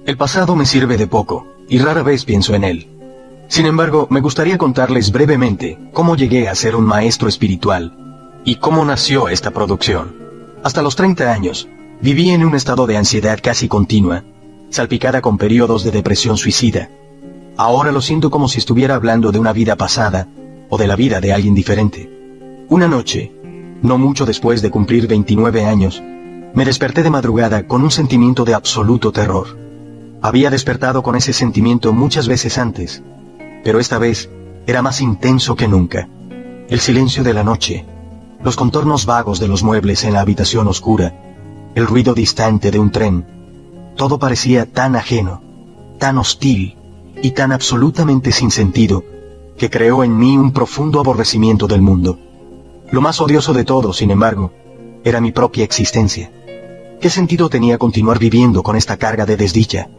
El pasado me sirve de poco, y rara vez pienso en él. Sin embargo, me gustaría contarles brevemente cómo llegué a ser un maestro espiritual y cómo nació esta producción. Hasta los 30 años, viví en un estado de ansiedad casi continua, salpicada con periodos de depresión suicida. Ahora lo siento como si estuviera hablando de una vida pasada o de la vida de alguien diferente. Una noche, no mucho después de cumplir 29 años, me desperté de madrugada con un sentimiento de absoluto terror. Había despertado con ese sentimiento muchas veces antes, pero esta vez era más intenso que nunca. El silencio de la noche, los contornos vagos de los muebles en la habitación oscura, el ruido distante de un tren, todo parecía tan ajeno, tan hostil y tan absolutamente sin sentido, que creó en mí un profundo aborrecimiento del mundo. Lo más odioso de todo, sin embargo, era mi propia existencia. ¿Qué sentido tenía continuar viviendo con esta carga de desdicha?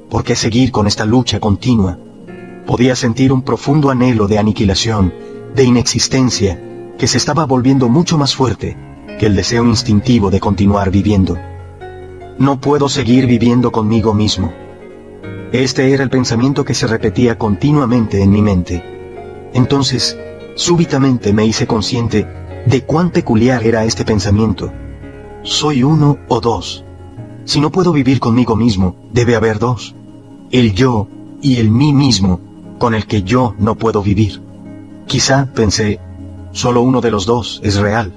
¿Por qué seguir con esta lucha continua? Podía sentir un profundo anhelo de aniquilación, de inexistencia, que se estaba volviendo mucho más fuerte que el deseo instintivo de continuar viviendo. No puedo seguir viviendo conmigo mismo. Este era el pensamiento que se repetía continuamente en mi mente. Entonces, súbitamente me hice consciente de cuán peculiar era este pensamiento. Soy uno o dos. Si no puedo vivir conmigo mismo, debe haber dos. El yo y el mí mismo, con el que yo no puedo vivir. Quizá, pensé, solo uno de los dos es real.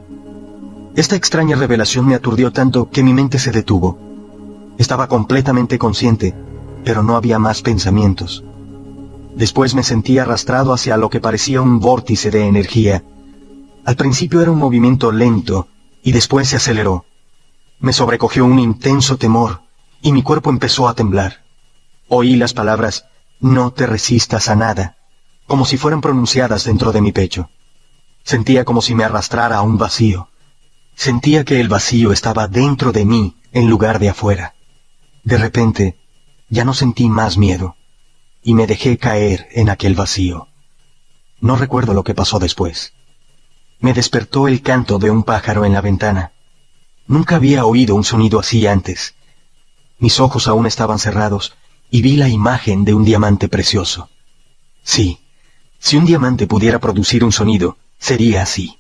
Esta extraña revelación me aturdió tanto que mi mente se detuvo. Estaba completamente consciente, pero no había más pensamientos. Después me sentí arrastrado hacia lo que parecía un vórtice de energía. Al principio era un movimiento lento, y después se aceleró. Me sobrecogió un intenso temor, y mi cuerpo empezó a temblar. Oí las palabras, no te resistas a nada, como si fueran pronunciadas dentro de mi pecho. Sentía como si me arrastrara a un vacío. Sentía que el vacío estaba dentro de mí, en lugar de afuera. De repente, ya no sentí más miedo, y me dejé caer en aquel vacío. No recuerdo lo que pasó después. Me despertó el canto de un pájaro en la ventana. Nunca había oído un sonido así antes. Mis ojos aún estaban cerrados, y vi la imagen de un diamante precioso. Sí, si un diamante pudiera producir un sonido, sería así.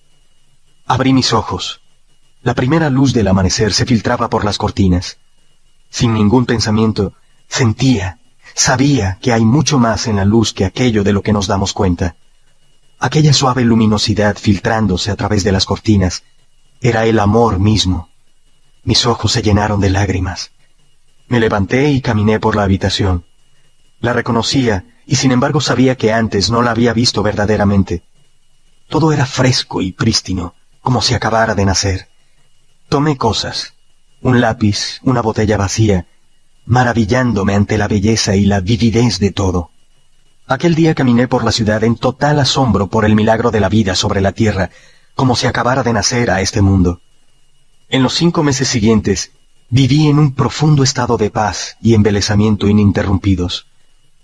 Abrí mis ojos. La primera luz del amanecer se filtraba por las cortinas. Sin ningún pensamiento, sabía que hay mucho más en la luz que aquello de lo que nos damos cuenta. Aquella suave luminosidad filtrándose a través de las cortinas era el amor mismo. Mis ojos se llenaron de lágrimas. Me levanté y caminé por la habitación. La reconocía, y sin embargo sabía que antes no la había visto verdaderamente. Todo era fresco y prístino, como si acabara de nacer. Tomé cosas, un lápiz, una botella vacía, maravillándome ante la belleza y la vividez de todo. Aquel día caminé por la ciudad en total asombro por el milagro de la vida sobre la tierra, como si acabara de nacer a este mundo. En los 5 meses siguientes, viví en un profundo estado de paz y embelesamiento ininterrumpidos.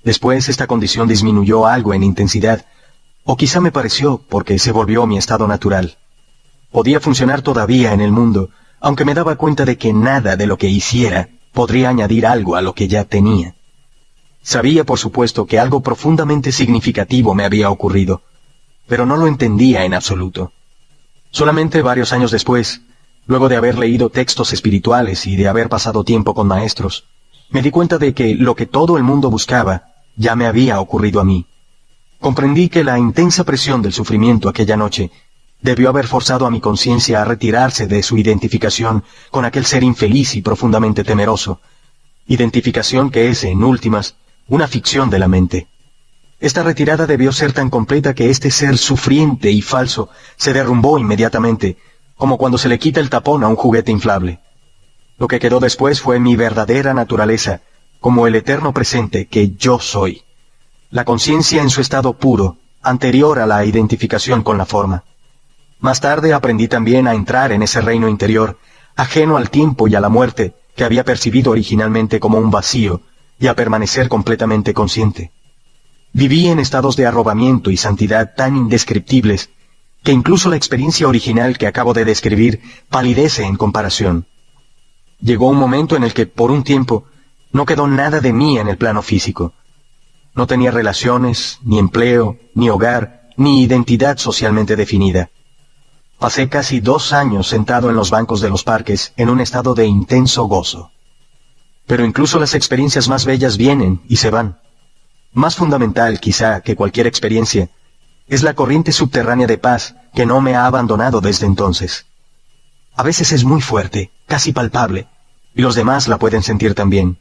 Después esta condición disminuyó algo en intensidad, o quizá me pareció porque se volvió mi estado natural. Podía funcionar todavía en el mundo, aunque me daba cuenta de que nada de lo que hiciera podría añadir algo a lo que ya tenía. Sabía, por supuesto, que algo profundamente significativo me había ocurrido, pero no lo entendía en absoluto. Solamente varios años después, luego de haber leído textos espirituales y de haber pasado tiempo con maestros, me di cuenta de que lo que todo el mundo buscaba ya me había ocurrido a mí. Comprendí que la intensa presión del sufrimiento aquella noche debió haber forzado a mi conciencia a retirarse de su identificación con aquel ser infeliz y profundamente temeroso, identificación que es, en últimas, una ficción de la mente. Esta retirada debió ser tan completa que este ser sufriente y falso se derrumbó inmediatamente, como cuando se le quita el tapón a un juguete inflable. Lo que quedó después fue mi verdadera naturaleza, como el eterno presente que yo soy. La conciencia en su estado puro, anterior a la identificación con la forma. Más tarde aprendí también a entrar en ese reino interior, ajeno al tiempo y a la muerte, que había percibido originalmente como un vacío, y a permanecer completamente consciente. Viví en estados de arrobamiento y santidad tan indescriptibles, que incluso la experiencia original que acabo de describir palidece en comparación. Llegó un momento en el que, por un tiempo, No quedó nada de mí en el plano físico. No tenía relaciones, ni empleo, ni hogar, ni identidad socialmente definida. Pasé casi 2 años sentado en los bancos de los parques en un estado de intenso gozo. Pero incluso las experiencias más bellas vienen y se van. Más fundamental, quizá, que cualquier experiencia, es la corriente subterránea de paz que no me ha abandonado desde entonces. A veces es muy fuerte, casi palpable, y los demás la pueden sentir también.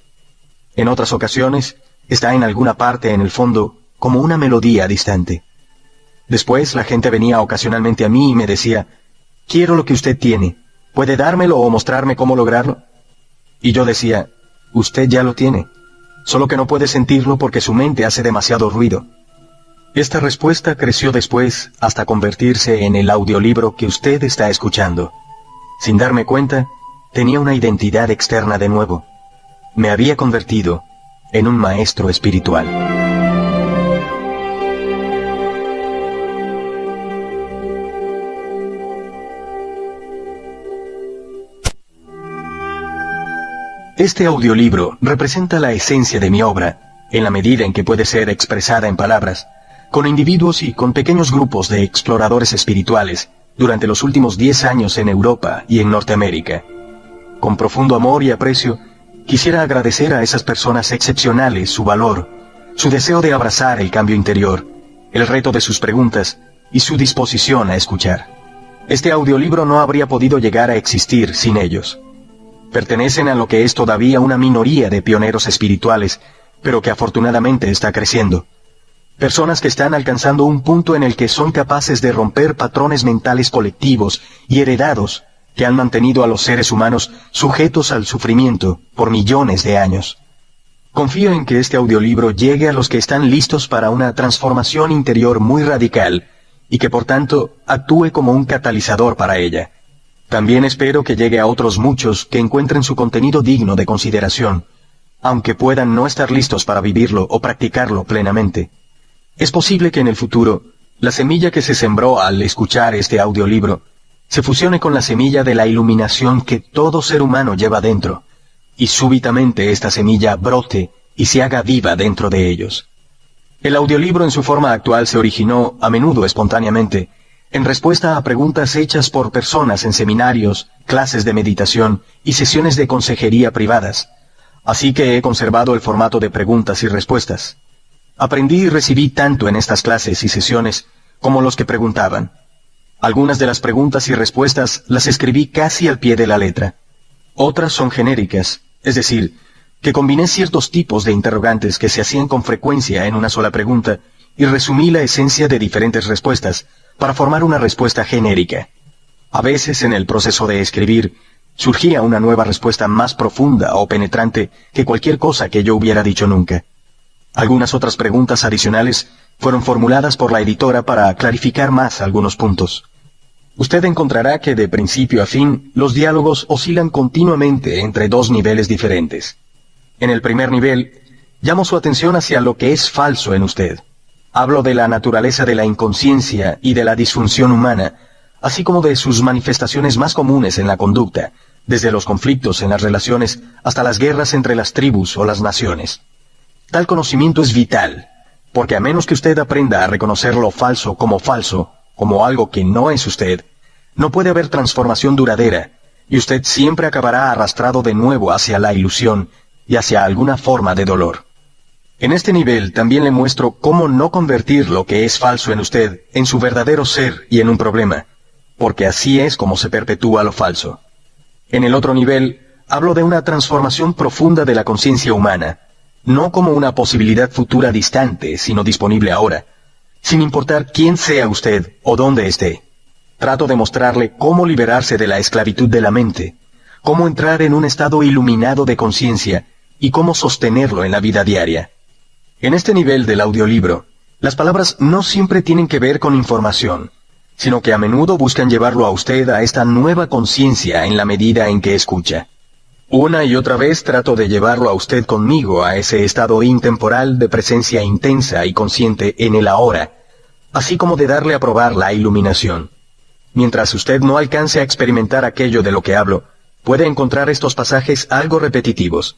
En otras ocasiones, está en alguna parte en el fondo, como una melodía distante. Después, la gente venía ocasionalmente a mí y me decía, «Quiero lo que usted tiene. ¿Puede dármelo o mostrarme cómo lograrlo?» Y yo decía, «Usted ya lo tiene, solo que no puede sentirlo porque su mente hace demasiado ruido». Esta respuesta creció después hasta convertirse en el audiolibro que usted está escuchando. Sin darme cuenta, tenía una identidad externa de nuevo. Me había convertido en un maestro espiritual. Este audiolibro representa la esencia de mi obra, en la medida en que puede ser expresada en palabras, con individuos y con pequeños grupos de exploradores espirituales durante los últimos 10 años en Europa y en Norteamérica. Con profundo amor y aprecio, quisiera agradecer a esas personas excepcionales su valor, su deseo de abrazar el cambio interior, el reto de sus preguntas y su disposición a escuchar. Este audiolibro no habría podido llegar a existir sin ellos. Pertenecen a lo que es todavía una minoría de pioneros espirituales, pero que afortunadamente está creciendo. Personas que están alcanzando un punto en el que son capaces de romper patrones mentales colectivos y heredados que han mantenido a los seres humanos sujetos al sufrimiento por millones de años. Confío en que este audiolibro llegue a los que están listos para una transformación interior muy radical y que por tanto actúe como un catalizador para ella. También espero que llegue a otros muchos que encuentren su contenido digno de consideración, aunque puedan no estar listos para vivirlo o practicarlo plenamente. Es posible que en el futuro, la semilla que se sembró al escuchar este audiolibro se fusione con la semilla de la iluminación que todo ser humano lleva dentro, y súbitamente esta semilla brote y se haga viva dentro de ellos. El audiolibro en su forma actual se originó, a menudo espontáneamente, en respuesta a preguntas hechas por personas en seminarios, clases de meditación y sesiones de consejería privadas, así que he conservado el formato de preguntas y respuestas. Aprendí y recibí tanto en estas clases y sesiones como los que preguntaban. Algunas de las preguntas y respuestas las escribí casi al pie de la letra. Otras son genéricas, es decir, que combiné ciertos tipos de interrogantes que se hacían con frecuencia en una sola pregunta y resumí la esencia de diferentes respuestas para formar una respuesta genérica. A veces en el proceso de escribir surgía una nueva respuesta más profunda o penetrante que cualquier cosa que yo hubiera dicho nunca. Algunas otras preguntas adicionales fueron formuladas por la editora para clarificar más algunos puntos. Usted encontrará que de principio a fin los diálogos oscilan continuamente entre 2 niveles diferentes. En el primer nivel, llamo su atención hacia lo que es falso en usted. Hablo de la naturaleza de la inconsciencia y de la disfunción humana, así como de sus manifestaciones más comunes en la conducta, desde los conflictos en las relaciones hasta las guerras entre las tribus o las naciones. Tal conocimiento es vital, porque a menos que usted aprenda a reconocer lo falso, como algo que no es usted, no puede haber transformación duradera, y usted siempre acabará arrastrado de nuevo hacia la ilusión y hacia alguna forma de dolor. En este nivel también le muestro cómo no convertir lo que es falso en usted en su verdadero ser y en un problema, porque así es como se perpetúa lo falso. En el otro nivel, hablo de una transformación profunda de la conciencia humana, no como una posibilidad futura distante, sino disponible ahora, sin importar quién sea usted o dónde esté. Trato de mostrarle cómo liberarse de la esclavitud de la mente, cómo entrar en un estado iluminado de conciencia y cómo sostenerlo en la vida diaria. En este nivel del audiolibro, las palabras no siempre tienen que ver con información, sino que a menudo buscan llevarlo a usted a esta nueva conciencia en la medida en que escucha. Una y otra vez trato de llevarlo a usted conmigo a ese estado intemporal de presencia intensa y consciente en el ahora, así como de darle a probar la iluminación. Mientras usted no alcance a experimentar aquello de lo que hablo, puede encontrar estos pasajes algo repetitivos.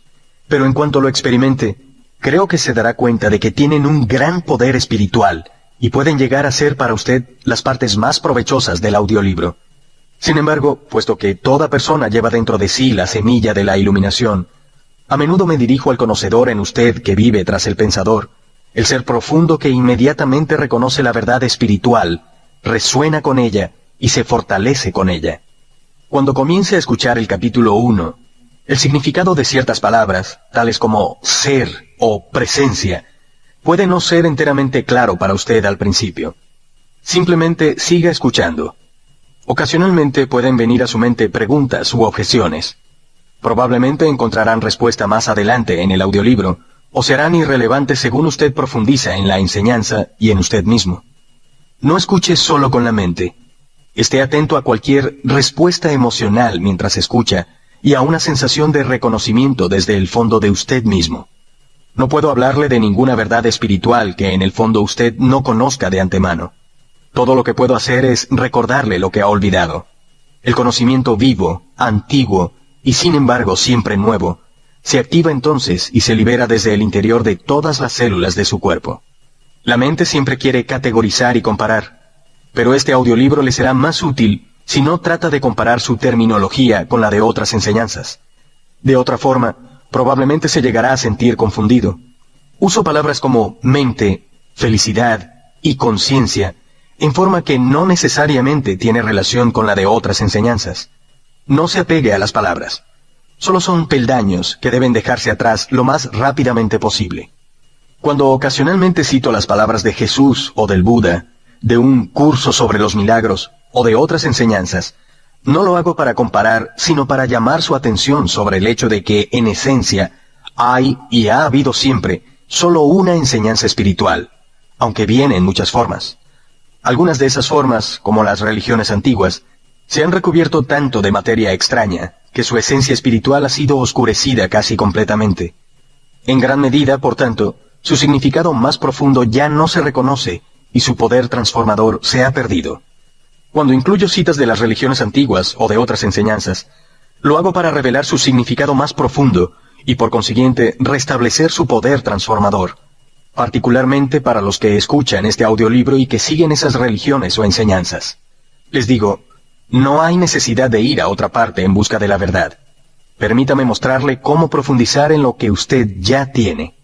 Pero en cuanto lo experimente, creo que se dará cuenta de que tienen un gran poder espiritual y pueden llegar a ser para usted las partes más provechosas del audiolibro. Sin embargo, puesto que toda persona lleva dentro de sí la semilla de la iluminación, a menudo me dirijo al conocedor en usted que vive tras el pensador, el ser profundo que inmediatamente reconoce la verdad espiritual, resuena con ella y se fortalece con ella. Cuando comience a escuchar el capítulo 1, el significado de ciertas palabras, tales como ser o presencia, puede no ser enteramente claro para usted al principio. Simplemente siga escuchando. Ocasionalmente pueden venir a su mente preguntas u objeciones. Probablemente encontrarán respuesta más adelante en el audiolibro, o serán irrelevantes según usted profundiza en la enseñanza y en usted mismo. No escuche solo con la mente. Esté atento a cualquier respuesta emocional mientras escucha y a una sensación de reconocimiento desde el fondo de usted mismo. No puedo hablarle de ninguna verdad espiritual que en el fondo usted no conozca de antemano. Todo lo que puedo hacer es recordarle lo que ha olvidado. El conocimiento vivo, antiguo y sin embargo siempre nuevo, se activa entonces y se libera desde el interior de todas las células de su cuerpo. La mente siempre quiere categorizar y comparar, pero este audiolibro le será más útil si no trata de comparar su terminología con la de otras enseñanzas. De otra forma, probablemente se llegará a sentir confundido. Uso palabras como mente, felicidad y conciencia en forma que no necesariamente tiene relación con la de otras enseñanzas. No se apegue a las palabras. Solo son peldaños que deben dejarse atrás lo más rápidamente posible. Cuando ocasionalmente cito las palabras de Jesús o del Buda, de un curso sobre los milagros o de otras enseñanzas, no lo hago para comparar, sino para llamar su atención sobre el hecho de que, en esencia, hay y ha habido siempre solo una enseñanza espiritual, aunque viene en muchas formas. Algunas de esas formas, como las religiones antiguas, se han recubierto tanto de materia extraña que su esencia espiritual ha sido oscurecida casi completamente. En gran medida, por tanto, su significado más profundo ya no se reconoce y su poder transformador se ha perdido. Cuando incluyo citas de las religiones antiguas o de otras enseñanzas, lo hago para revelar su significado más profundo y por consiguiente restablecer su poder transformador, particularmente para los que escuchan este audiolibro y que siguen esas religiones o enseñanzas. Les digo, no hay necesidad de ir a otra parte en busca de la verdad. Permítame mostrarle cómo profundizar en lo que usted ya tiene.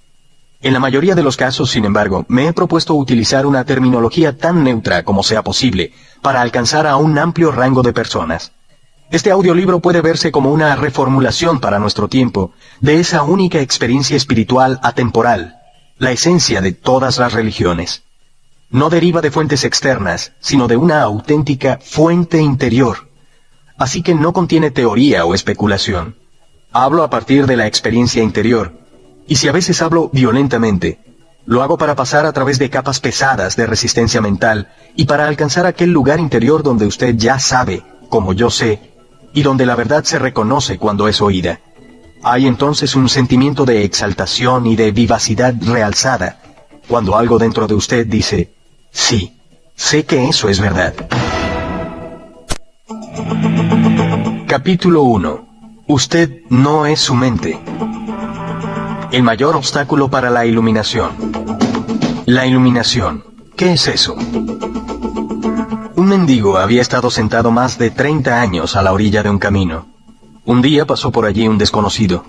En la mayoría de los casos, sin embargo, me he propuesto utilizar una terminología tan neutra como sea posible para alcanzar a un amplio rango de personas. Este audiolibro puede verse como una reformulación para nuestro tiempo de esa única experiencia espiritual atemporal, la esencia de todas las religiones. No deriva de fuentes externas, sino de una auténtica fuente interior. Así que no contiene teoría o especulación. Hablo a partir de la experiencia interior, y si a veces hablo violentamente, lo hago para pasar a través de capas pesadas de resistencia mental y para alcanzar aquel lugar interior donde usted ya sabe, como yo sé, y donde la verdad se reconoce cuando es oída. Hay entonces un sentimiento de exaltación y de vivacidad realzada, cuando algo dentro de usted dice, sí, sé que eso es verdad. Capítulo 1. Usted no es su mente. El mayor obstáculo para la iluminación. La iluminación. ¿Qué es eso? Un mendigo había estado sentado más de 30 años a la orilla de un camino. Un día pasó por allí un desconocido.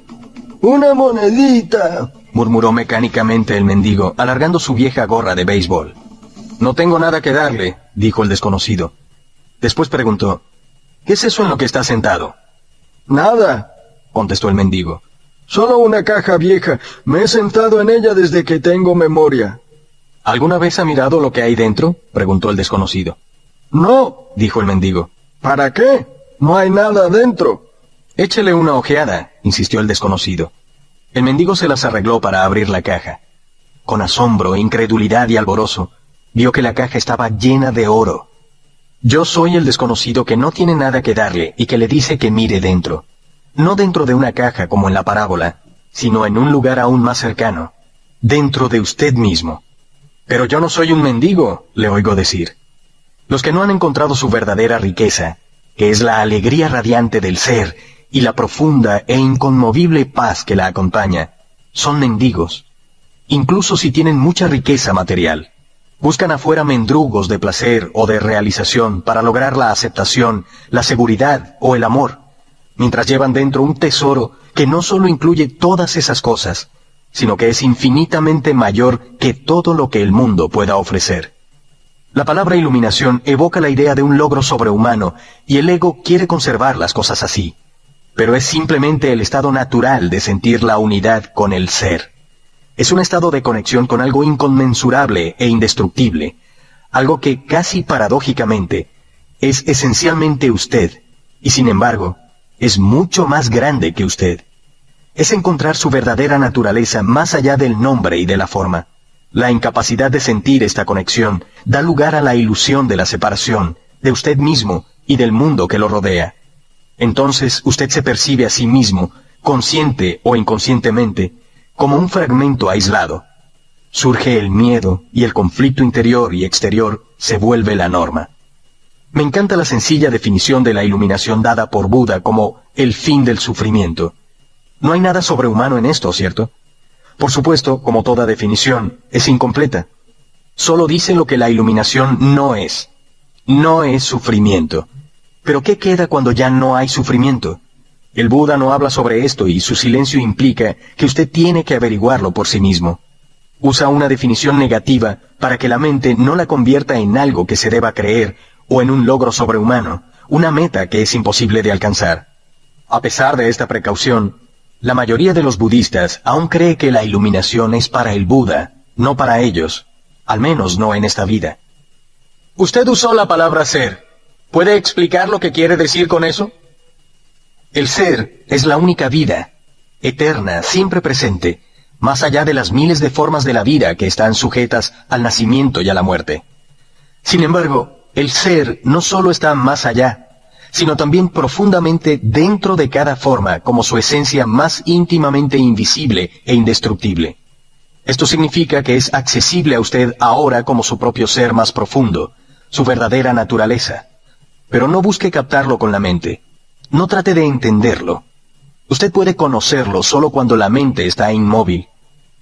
¡Una monedita!, murmuró mecánicamente el mendigo, alargando su vieja gorra de béisbol. No tengo nada que darle, dijo el desconocido. Después preguntó, ¿qué es eso en lo que está sentado? Nada, contestó el mendigo. Solo una caja vieja. Me he sentado en ella desde que tengo memoria. ¿Alguna vez ha mirado lo que hay dentro?, preguntó el desconocido. No, dijo el mendigo. ¿Para qué? No hay nada dentro. Échele una ojeada, insistió el desconocido. El mendigo se las arregló para abrir la caja. Con asombro, incredulidad y alborozo, vio que la caja estaba llena de oro. Yo soy el desconocido que no tiene nada que darle y que le dice que mire dentro. No dentro de una caja como en la parábola, sino en un lugar aún más cercano, dentro de usted mismo. Pero yo no soy un mendigo, le oigo decir. Los que no han encontrado su verdadera riqueza, que es la alegría radiante del ser y la profunda e inconmovible paz que la acompaña, son mendigos. Incluso si tienen mucha riqueza material, buscan afuera mendrugos de placer o de realización para lograr la aceptación, la seguridad o el amor, mientras llevan dentro un tesoro que no solo incluye todas esas cosas, sino que es infinitamente mayor que todo lo que el mundo pueda ofrecer. La palabra iluminación evoca la idea de un logro sobrehumano, y el ego quiere conservar las cosas así. Pero es simplemente el estado natural de sentir la unidad con el ser. Es un estado de conexión con algo inconmensurable e indestructible, algo que casi paradójicamente es esencialmente usted, y sin embargo, es mucho más grande que usted. Es encontrar su verdadera naturaleza más allá del nombre y de la forma. La incapacidad de sentir esta conexión da lugar a la ilusión de la separación, de usted mismo y del mundo que lo rodea. Entonces usted se percibe a sí mismo, consciente o inconscientemente, como un fragmento aislado. Surge el miedo y el conflicto interior y exterior se vuelve la norma. Me encanta la sencilla definición de la iluminación dada por Buda como el fin del sufrimiento. No hay nada sobrehumano en esto, ¿cierto? Por supuesto, como toda definición, es incompleta. Solo dice lo que la iluminación no es. No es sufrimiento. Pero ¿qué queda cuando ya no hay sufrimiento? El Buda no habla sobre esto y su silencio implica que usted tiene que averiguarlo por sí mismo. Usa una definición negativa para que la mente no la convierta en algo que se deba creer o en un logro sobrehumano, una meta que es imposible de alcanzar. A pesar de esta precaución, la mayoría de los budistas aún cree que la iluminación es para el Buda, no para ellos, al menos no en esta vida. Usted usó la palabra ser. ¿Puede explicar lo que quiere decir con eso? El ser es la única vida, eterna, siempre presente, más allá de las miles de formas de la vida que están sujetas al nacimiento y a la muerte. Sin embargo, el ser no solo está más allá, sino también profundamente dentro de cada forma como su esencia más íntimamente invisible e indestructible. Esto significa que es accesible a usted ahora como su propio ser más profundo, su verdadera naturaleza. Pero no busque captarlo con la mente. No trate de entenderlo. Usted puede conocerlo solo cuando la mente está inmóvil.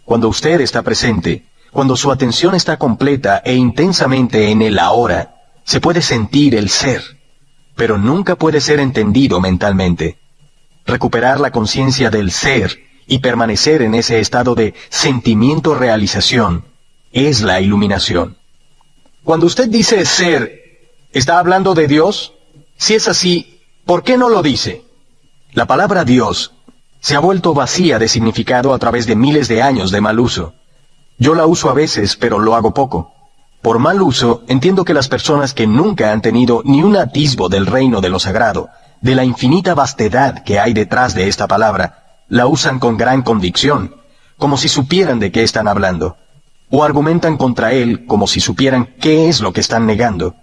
Cuando usted está presente, cuando su atención está completa e intensamente en el ahora, se puede sentir el ser, pero nunca puede ser entendido mentalmente. Recuperar la conciencia del ser y permanecer en ese estado de sentimiento-realización es la iluminación. Cuando usted dice ser, ¿está hablando de Dios? Si es así, ¿por qué no lo dice? La palabra Dios se ha vuelto vacía de significado a través de miles de años de mal uso. Yo la uso a veces, pero lo hago poco. Por mal uso, entiendo que las personas que nunca han tenido ni un atisbo del reino de lo sagrado, de la infinita vastedad que hay detrás de esta palabra, la usan con gran convicción, como si supieran de qué están hablando, o argumentan contra él como si supieran qué es lo que están negando.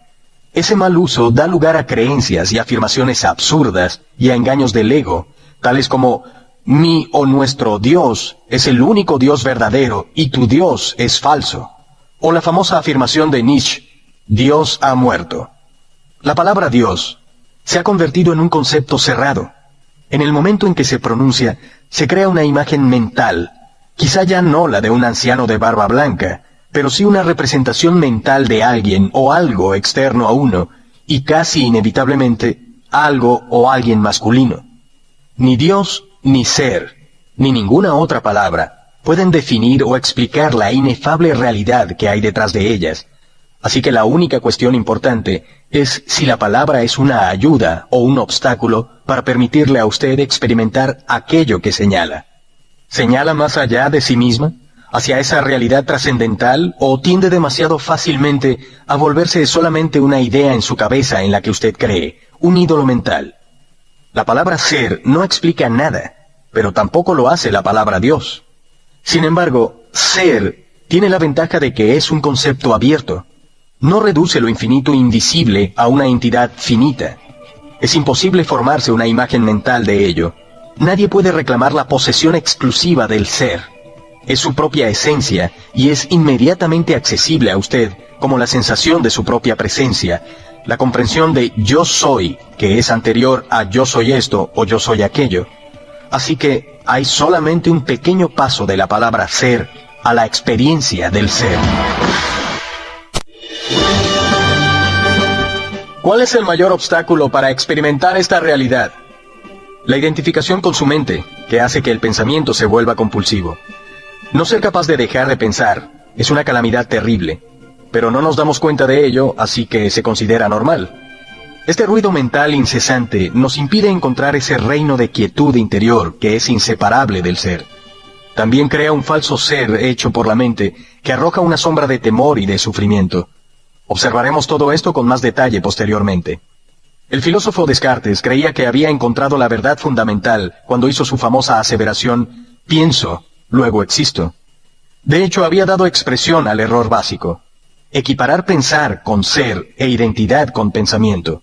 Ese mal uso da lugar a creencias y afirmaciones absurdas y a engaños del ego, tales como mi o nuestro Dios es el único Dios verdadero y tu Dios es falso. O la famosa afirmación de Nietzsche, Dios ha muerto. La palabra Dios se ha convertido en un concepto cerrado. En el momento en que se pronuncia, se crea una imagen mental, quizá ya no la de un anciano de barba blanca, pero sí una representación mental de alguien o algo externo a uno, y casi inevitablemente algo o alguien masculino. Ni Dios, ni ser, ni ninguna otra palabra pueden definir o explicar la inefable realidad que hay detrás de ellas. Así que la única cuestión importante es si la palabra es una ayuda o un obstáculo para permitirle a usted experimentar aquello que señala. ¿Señala más allá de sí misma, hacia esa realidad trascendental, o tiende demasiado fácilmente a volverse solamente una idea en su cabeza en la que usted cree, un ídolo mental? La palabra ser no explica nada, pero tampoco lo hace la palabra Dios. Sin embargo, ser tiene la ventaja de que es un concepto abierto. No reduce lo infinito invisible a una entidad finita. Es imposible formarse una imagen mental de ello. Nadie puede reclamar la posesión exclusiva del ser. Es su propia esencia y es inmediatamente accesible a usted como la sensación de su propia presencia, la comprensión de yo soy, que es anterior a yo soy esto o yo soy aquello. Así que hay solamente un pequeño paso de la palabra ser a la experiencia del ser. ¿Cuál es el mayor obstáculo para experimentar esta realidad? La identificación con su mente, que hace que el pensamiento se vuelva compulsivo. No ser capaz de dejar de pensar es una calamidad terrible, pero no nos damos cuenta de ello, así que se considera normal. Este ruido mental incesante nos impide encontrar ese reino de quietud interior que es inseparable del ser. También crea un falso ser hecho por la mente que arroja una sombra de temor y de sufrimiento. Observaremos todo esto con más detalle posteriormente. El filósofo Descartes creía que había encontrado la verdad fundamental cuando hizo su famosa aseveración, pienso, luego existo. De hecho, había dado expresión al error básico. Equiparar pensar con ser e identidad con pensamiento.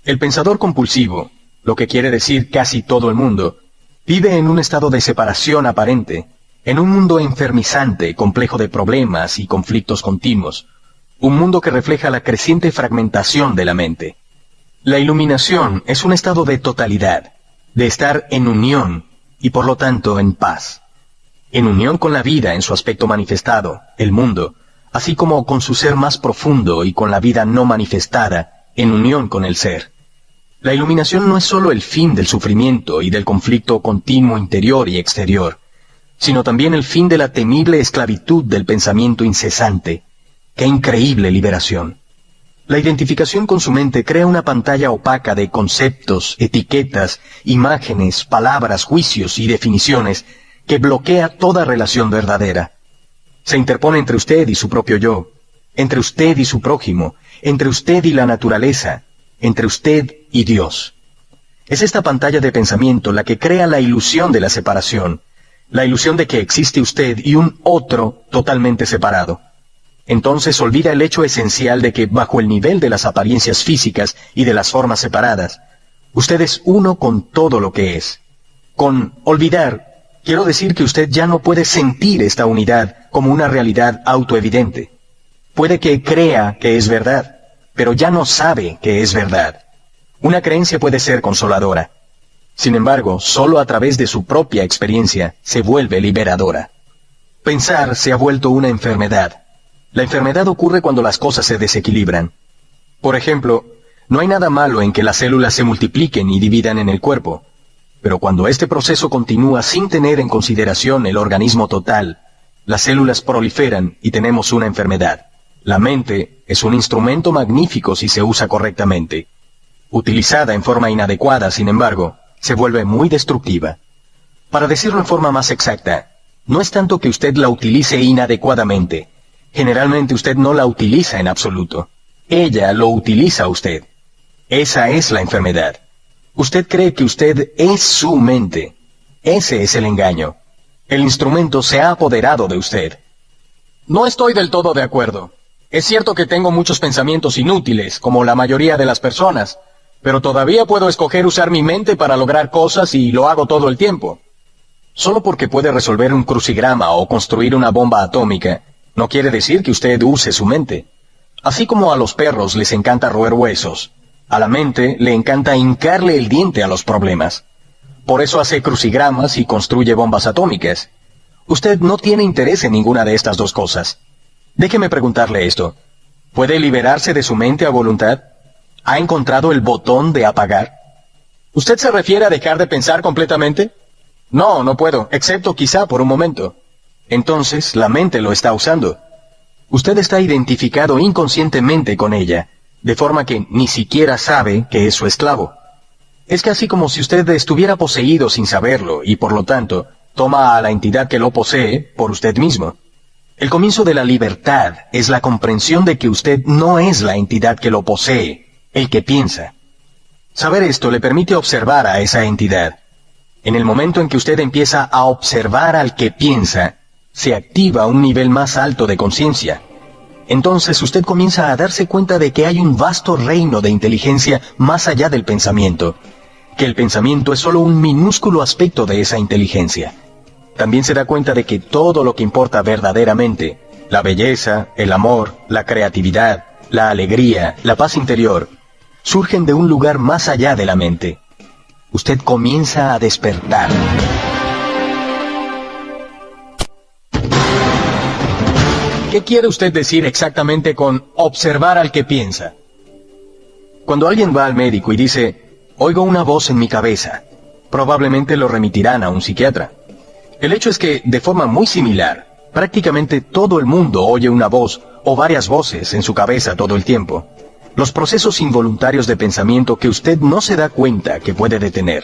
El pensador compulsivo, lo que quiere decir casi todo el mundo, vive en un estado de separación aparente, en un mundo enfermizante, complejo de problemas y conflictos continuos, un mundo que refleja la creciente fragmentación de la mente. La iluminación es un estado de totalidad, de estar en unión y por lo tanto en paz. En unión con la vida en su aspecto manifestado, el mundo, así como con su ser más profundo y con la vida no manifestada, en unión con el ser. La iluminación no es sólo el fin del sufrimiento y del conflicto continuo interior y exterior, sino también el fin de la temible esclavitud del pensamiento incesante. ¡Qué increíble liberación! La identificación con su mente crea una pantalla opaca de conceptos, etiquetas, imágenes, palabras, juicios y definiciones que bloquea toda relación verdadera. Se interpone entre usted y su propio yo, entre usted y su prójimo, entre usted y la naturaleza, entre usted y Dios. Es esta pantalla de pensamiento la que crea la ilusión de la separación, la ilusión de que existe usted y un otro totalmente separado. Entonces olvida el hecho esencial de que bajo el nivel de las apariencias físicas y de las formas separadas, usted es uno con todo lo que es. Con olvidar, quiero decir que usted ya no puede sentir esta unidad como una realidad autoevidente. Puede que crea que es verdad, pero ya no sabe que es verdad. Una creencia puede ser consoladora. Sin embargo, solo a través de su propia experiencia se vuelve liberadora. Pensar se ha vuelto una enfermedad. La enfermedad ocurre cuando las cosas se desequilibran. Por ejemplo, no hay nada malo en que las células se multipliquen y dividan en el cuerpo, pero cuando este proceso continúa sin tener en consideración el organismo total, las células proliferan y tenemos una enfermedad. La mente es un instrumento magnífico si se usa correctamente. Utilizada en forma inadecuada, sin embargo, se vuelve muy destructiva. Para decirlo en forma más exacta, no es tanto que usted la utilice inadecuadamente. Generalmente usted no la utiliza en absoluto. Ella lo utiliza a usted. Esa es la enfermedad. Usted cree que usted es su mente. Ese es el engaño. El instrumento se ha apoderado de usted. No estoy del todo de acuerdo. Es cierto que tengo muchos pensamientos inútiles, como la mayoría de las personas, pero todavía puedo escoger usar mi mente para lograr cosas y lo hago todo el tiempo. Solo porque puede resolver un crucigrama o construir una bomba atómica, no quiere decir que usted use su mente. Así como a los perros les encanta roer huesos, a la mente le encanta hincarle el diente a los problemas. Por eso hace crucigramas y construye bombas atómicas. Usted no tiene interés en ninguna de estas dos cosas. Déjeme preguntarle esto. ¿Puede liberarse de su mente a voluntad? ¿Ha encontrado el botón de apagar? ¿Usted se refiere a dejar de pensar completamente? No, no puedo, excepto quizá por un momento. Entonces, la mente lo está usando. Usted está identificado inconscientemente con ella, de forma que ni siquiera sabe que es su esclavo. Es casi como si usted estuviera poseído sin saberlo, y por lo tanto, toma a la entidad que lo posee por usted mismo. El comienzo de la libertad es la comprensión de que usted no es la entidad que lo posee, el que piensa. Saber esto le permite observar a esa entidad. En el momento en que usted empieza a observar al que piensa, se activa un nivel más alto de conciencia. Entonces usted comienza a darse cuenta de que hay un vasto reino de inteligencia más allá del pensamiento, que el pensamiento es solo un minúsculo aspecto de esa inteligencia. También se da cuenta de que todo lo que importa verdaderamente, la belleza, el amor, la creatividad, la alegría, la paz interior, surgen de un lugar más allá de la mente. Usted comienza a despertar. ¿Qué quiere usted decir exactamente con observar al que piensa? Cuando alguien va al médico y dice, oigo una voz en mi cabeza, probablemente lo remitirán a un psiquiatra. El hecho es que, de forma muy similar, prácticamente todo el mundo oye una voz o varias voces en su cabeza todo el tiempo. Los procesos involuntarios de pensamiento que usted no se da cuenta que puede detener.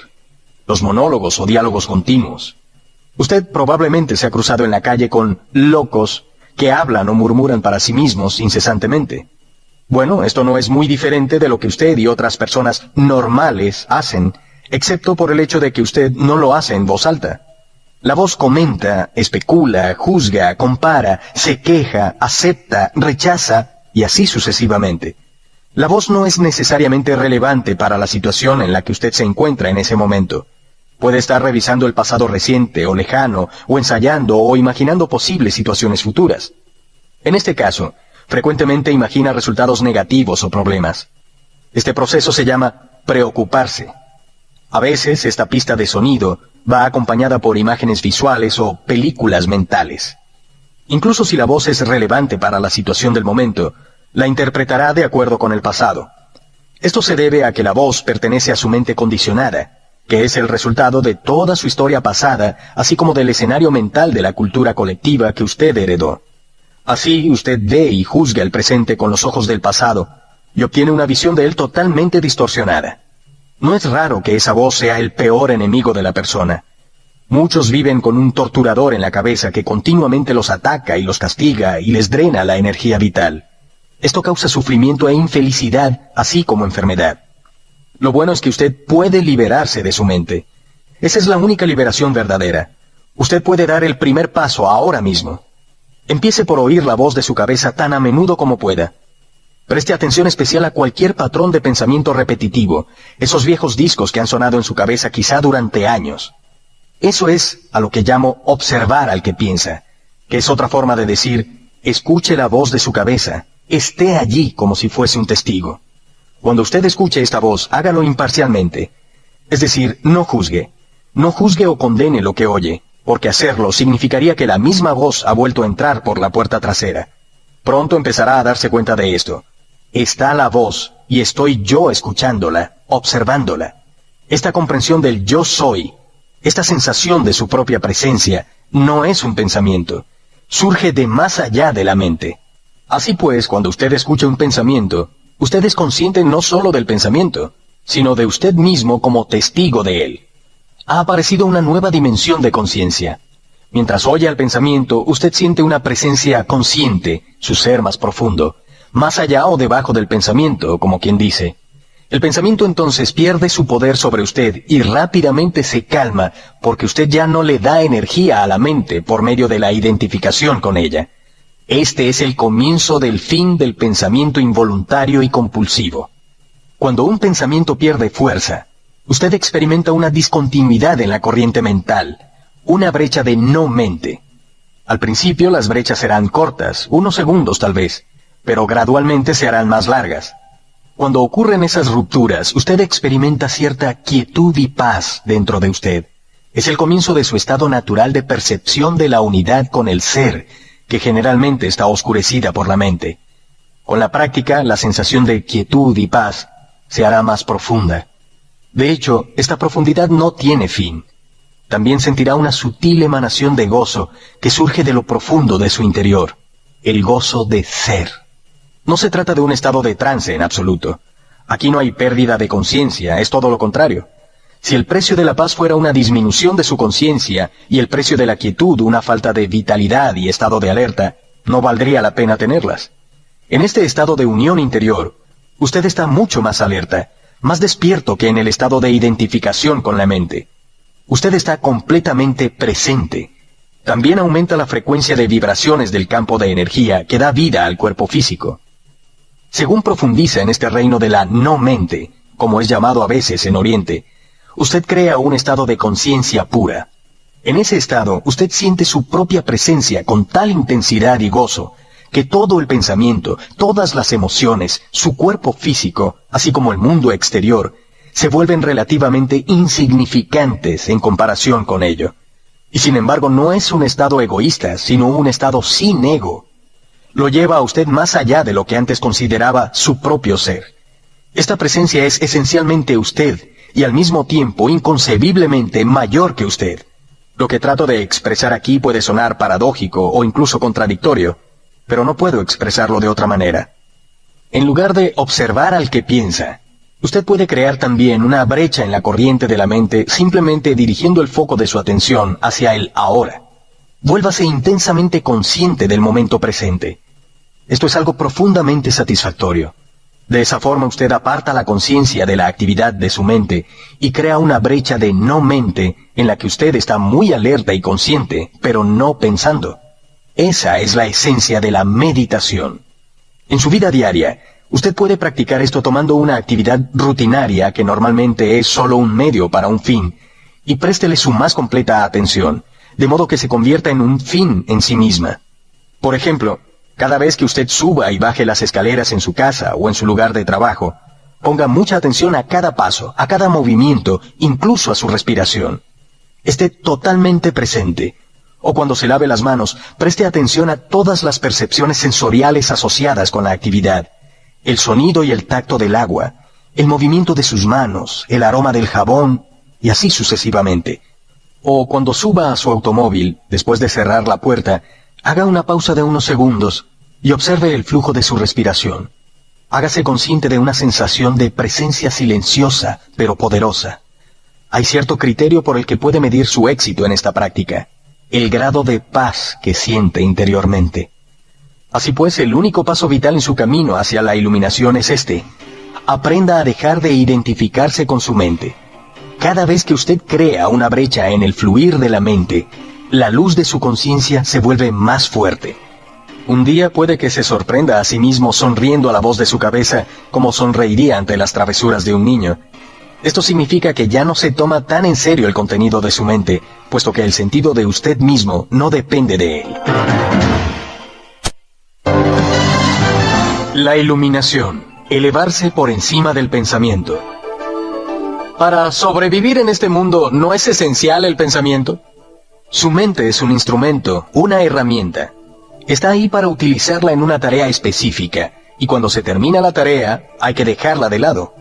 Los monólogos o diálogos continuos. Usted probablemente se ha cruzado en la calle con locos que hablan o murmuran para sí mismos incesantemente. Bueno, esto no es muy diferente de lo que usted y otras personas normales hacen, excepto por el hecho de que usted no lo hace en voz alta. La voz comenta, especula, juzga, compara, se queja, acepta, rechaza, y así sucesivamente. La voz no es necesariamente relevante para la situación en la que usted se encuentra en ese momento. Puede estar revisando el pasado reciente o lejano, o ensayando o imaginando posibles situaciones futuras. En este caso, frecuentemente imagina resultados negativos o problemas. Este proceso se llama preocuparse. A veces esta pista de sonido va acompañada por imágenes visuales o películas mentales. Incluso si la voz es relevante para la situación del momento, la interpretará de acuerdo con el pasado. Esto se debe a que la voz pertenece a su mente condicionada, que es el resultado de toda su historia pasada, así como del escenario mental de la cultura colectiva que usted heredó. Así, usted ve y juzga el presente con los ojos del pasado, y obtiene una visión de él totalmente distorsionada. No es raro que esa voz sea el peor enemigo de la persona. Muchos viven con un torturador en la cabeza que continuamente los ataca y los castiga y les drena la energía vital. Esto causa sufrimiento e infelicidad, así como enfermedad. Lo bueno es que usted puede liberarse de su mente. Esa es la única liberación verdadera. Usted puede dar el primer paso ahora mismo. Empiece por oír la voz de su cabeza tan a menudo como pueda. Preste atención especial a cualquier patrón de pensamiento repetitivo, esos viejos discos que han sonado en su cabeza quizá durante años. Eso es a lo que llamo observar al que piensa, que es otra forma de decir, escuche la voz de su cabeza, esté allí como si fuese un testigo. Cuando usted escuche esta voz, hágalo imparcialmente. Es decir, no juzgue. No juzgue o condene lo que oye, porque hacerlo significaría que la misma voz ha vuelto a entrar por la puerta trasera. Pronto empezará a darse cuenta de esto. Está la voz, y estoy yo escuchándola, observándola. Esta comprensión del yo soy, esta sensación de su propia presencia, no es un pensamiento. Surge de más allá de la mente. Así pues, cuando usted escucha un pensamiento, usted es consciente no solo del pensamiento, sino de usted mismo como testigo de él. Ha aparecido una nueva dimensión de conciencia. Mientras oye al pensamiento, usted siente una presencia consciente, su ser más profundo, más allá o debajo del pensamiento, como quien dice. El pensamiento entonces pierde su poder sobre usted y rápidamente se calma, porque usted ya no le da energía a la mente por medio de la identificación con ella. Este es el comienzo del fin del pensamiento involuntario y compulsivo. Cuando un pensamiento pierde fuerza, usted experimenta una discontinuidad en la corriente mental, una brecha de no mente. Al principio las brechas serán cortas, unos segundos tal vez, pero gradualmente se harán más largas. Cuando ocurren esas rupturas, usted experimenta cierta quietud y paz dentro de usted. Es el comienzo de su estado natural de percepción de la unidad con el ser, que generalmente está oscurecida por la mente. Con la práctica, la sensación de quietud y paz se hará más profunda. De hecho, esta profundidad no tiene fin. También sentirá una sutil emanación de gozo que surge de lo profundo de su interior, el gozo de ser. No se trata de un estado de trance en absoluto. Aquí no hay pérdida de conciencia, es todo lo contrario. Si el precio de la paz fuera una disminución de su conciencia y el precio de la quietud una falta de vitalidad y estado de alerta, no valdría la pena tenerlas. En este estado de unión interior, usted está mucho más alerta, más despierto que en el estado de identificación con la mente. Usted está completamente presente. También aumenta la frecuencia de vibraciones del campo de energía que da vida al cuerpo físico. Según profundiza en este reino de la no mente, como es llamado a veces en Oriente, usted crea un estado de conciencia pura. En ese estado, usted siente su propia presencia con tal intensidad y gozo, que todo el pensamiento, todas las emociones, su cuerpo físico, así como el mundo exterior, se vuelven relativamente insignificantes en comparación con ello. Y sin embargo no es un estado egoísta, sino un estado sin ego. Lo lleva a usted más allá de lo que antes consideraba su propio ser. Esta presencia es esencialmente usted, y al mismo tiempo inconcebiblemente mayor que usted. Lo que trato de expresar aquí puede sonar paradójico o incluso contradictorio, pero no puedo expresarlo de otra manera. En lugar de observar al que piensa, usted puede crear también una brecha en la corriente de la mente simplemente dirigiendo el foco de su atención hacia el ahora. Vuélvase intensamente consciente del momento presente. Esto es algo profundamente satisfactorio. De esa forma usted aparta la conciencia de la actividad de su mente y crea una brecha de no mente en la que usted está muy alerta y consciente, pero no pensando. Esa es la esencia de la meditación. En su vida diaria, usted puede practicar esto tomando una actividad rutinaria que normalmente es solo un medio para un fin, y préstele su más completa atención, de modo que se convierta en un fin en sí misma. Por ejemplo, cada vez que usted suba y baje las escaleras en su casa o en su lugar de trabajo, ponga mucha atención a cada paso, a cada movimiento, incluso a su respiración. Esté totalmente presente. O cuando se lave las manos, preste atención a todas las percepciones sensoriales asociadas con la actividad. El sonido y el tacto del agua, el movimiento de sus manos, el aroma del jabón, y así sucesivamente. O cuando suba a su automóvil, después de cerrar la puerta, haga una pausa de unos segundos y observe el flujo de su respiración. Hágase consciente de una sensación de presencia silenciosa, pero poderosa. Hay cierto criterio por el que puede medir su éxito en esta práctica: el grado de paz que siente interiormente. Así pues, el único paso vital en su camino hacia la iluminación es este: aprenda a dejar de identificarse con su mente. Cada vez que usted crea una brecha en el fluir de la mente, la luz de su conciencia se vuelve más fuerte. Un día puede que se sorprenda a sí mismo sonriendo a la voz de su cabeza como sonreiría ante las travesuras de un niño. Esto significa que ya no se toma tan en serio el contenido de su mente, puesto que el sentido de usted mismo no depende de él. La iluminación, elevarse por encima del pensamiento. Para sobrevivir en este mundo, ¿no es esencial el pensamiento? Su mente es un instrumento, una herramienta. Está ahí para utilizarla en una tarea específica, y cuando se termina la tarea, hay que dejarla de lado.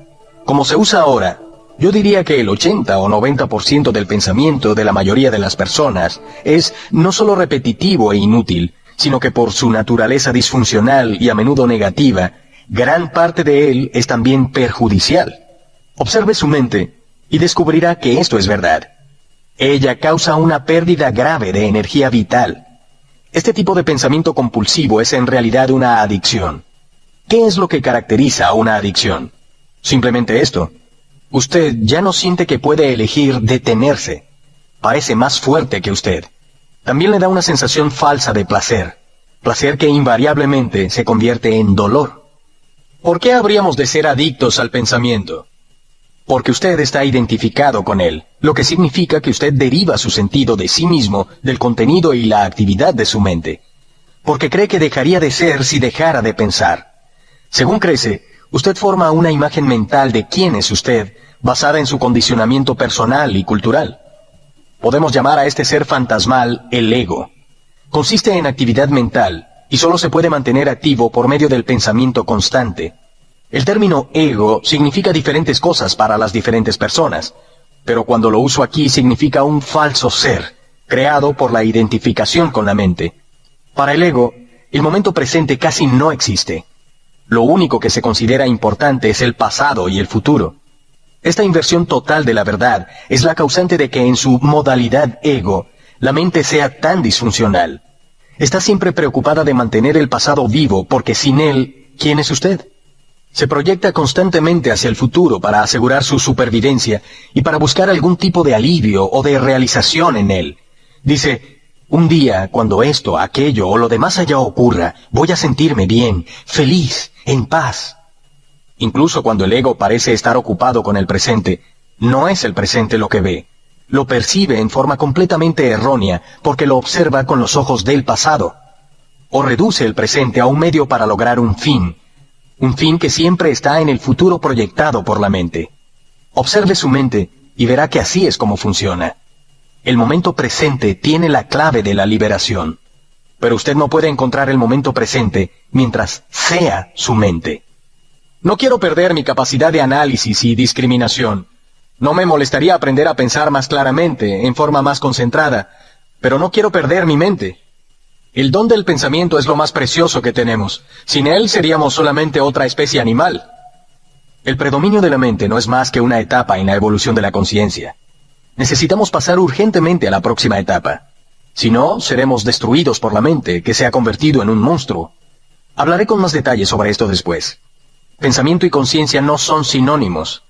Como se usa ahora, yo diría que el 80 o 90% del pensamiento de la mayoría de las personas es no solo repetitivo e inútil, sino que por su naturaleza disfuncional y a menudo negativa, gran parte de él es también perjudicial. Observe su mente y descubrirá que esto es verdad. Ella causa una pérdida grave de energía vital. Este tipo de pensamiento compulsivo es en realidad una adicción. ¿Qué es lo que caracteriza a una adicción? Simplemente esto. Usted ya no siente que puede elegir detenerse. Parece más fuerte que usted. También le da una sensación falsa de placer. Placer que invariablemente se convierte en dolor. ¿Por qué habríamos de ser adictos al pensamiento? Porque usted está identificado con él, lo que significa que usted deriva su sentido de sí mismo del contenido y la actividad de su mente. Porque cree que dejaría de ser si dejara de pensar. Según crece, usted forma una imagen mental de quién es usted, basada en su condicionamiento personal y cultural. Podemos llamar a este ser fantasmal el ego. Consiste en actividad mental, y solo se puede mantener activo por medio del pensamiento constante. El término ego significa diferentes cosas para las diferentes personas, pero cuando lo uso aquí significa un falso ser, creado por la identificación con la mente. Para el ego, el momento presente casi no existe. Lo único que se considera importante es el pasado y el futuro. Esta inversión total de la verdad es la causante de que en su modalidad ego, la mente sea tan disfuncional. Está siempre preocupada de mantener el pasado vivo porque sin él, ¿quién es usted? Se proyecta constantemente hacia el futuro para asegurar su supervivencia y para buscar algún tipo de alivio o de realización en él. Dice: un día, cuando esto, aquello o lo demás allá ocurra, voy a sentirme bien, feliz, en paz. Incluso cuando el ego parece estar ocupado con el presente, no es el presente lo que ve. Lo percibe en forma completamente errónea porque lo observa con los ojos del pasado. o reduce el presente a un medio para lograr un fin que siempre está en el futuro proyectado por la mente. Observe su mente y verá que así es como funciona. El momento presente tiene la clave de la liberación, pero usted no puede encontrar el momento presente mientras sea su mente. No quiero perder mi capacidad de análisis y discriminación. No me molestaría aprender a pensar más claramente, en forma más concentrada, pero no quiero perder mi mente. El don del pensamiento es lo más precioso que tenemos. Sin él seríamos solamente otra especie animal. El predominio de la mente no es más que una etapa en la evolución de la conciencia. Necesitamos pasar urgentemente a la próxima etapa. Si no, seremos destruidos por la mente, que se ha convertido en un monstruo. Hablaré con más detalles sobre esto después. Pensamiento y conciencia no son sinónimos.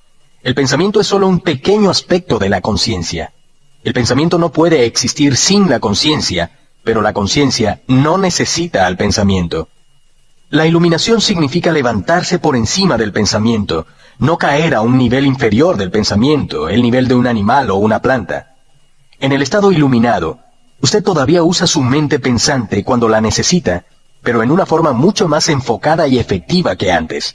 El pensamiento es solo un pequeño aspecto de la conciencia. El pensamiento no puede existir sin la conciencia, pero la conciencia no necesita al pensamiento. La iluminación significa levantarse por encima del pensamiento, no caer a un nivel inferior del pensamiento, el nivel de un animal o una planta. En el estado iluminado, usted todavía usa su mente pensante cuando la necesita, pero en una forma mucho más enfocada y efectiva que antes.